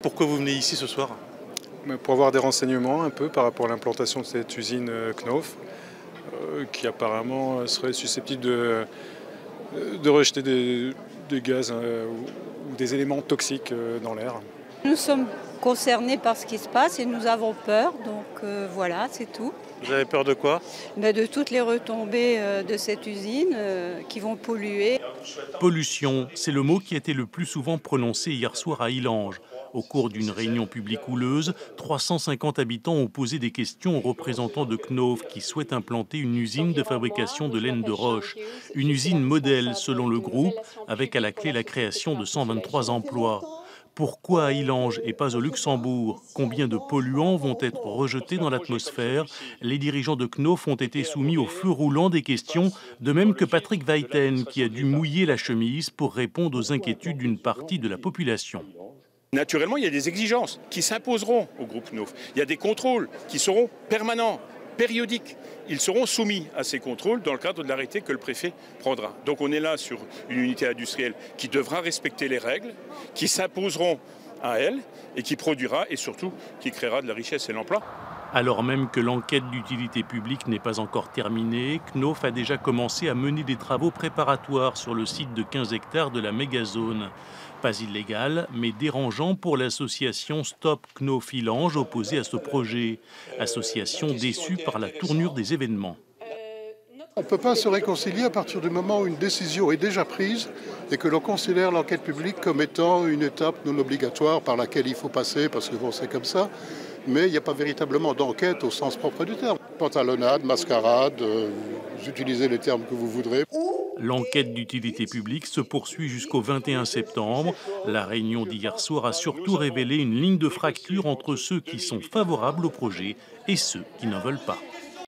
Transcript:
Pourquoi vous venez ici ce soir? Pour avoir des renseignements un peu par rapport à l'implantation de cette usine Knauf, qui apparemment serait susceptible de rejeter des gaz ou des éléments toxiques dans l'air. Nous sommes concernés par ce qui se passe et nous avons peur, donc voilà, c'est tout. Vous avez peur de quoi? De toutes les retombées de cette usine qui vont polluer. Pollution, c'est le mot qui a été le plus souvent prononcé hier soir à Illange. Au cours d'une réunion publique houleuse, 350 habitants ont posé des questions aux représentants de Knauf qui souhaitent implanter une usine de fabrication de laine de roche. Une usine modèle selon le groupe, avec à la clé la création de 123 emplois. Pourquoi à Illange et pas au Luxembourg? Combien de polluants vont être rejetés dans l'atmosphère? Les dirigeants de Knauf ont été soumis au feu roulant des questions, de même que Patrick Weiten, qui a dû mouiller la chemise pour répondre aux inquiétudes d'une partie de la population. Naturellement, il y a des exigences qui s'imposeront au groupe Knauf. Il y a des contrôles qui seront permanents, périodiques. Ils seront soumis à ces contrôles dans le cadre de l'arrêté que le préfet prendra. Donc on est là sur une unité industrielle qui devra respecter les règles, qui s'imposeront à elle et qui produira et surtout qui créera de la richesse et l'emploi. Alors même que l'enquête d'utilité publique n'est pas encore terminée, Knauf a déjà commencé à mener des travaux préparatoires sur le site de 15 hectares de la mégazone. Pas illégal, mais dérangeant pour l'association Stop Knauf Illange opposée à ce projet. Association déçue par la tournure des événements. On ne peut pas se réconcilier à partir du moment où une décision est déjà prise et que l'on considère l'enquête publique comme étant une étape non obligatoire par laquelle il faut passer, parce que bon, c'est comme ça. Mais il n'y a pas véritablement d'enquête au sens propre du terme. Pantalonnade, mascarade, vous utilisez les termes que vous voudrez. L'enquête d'utilité publique se poursuit jusqu'au 21 septembre. La réunion d'hier soir a surtout révélé une ligne de fracture entre ceux qui sont favorables au projet et ceux qui n'en veulent pas.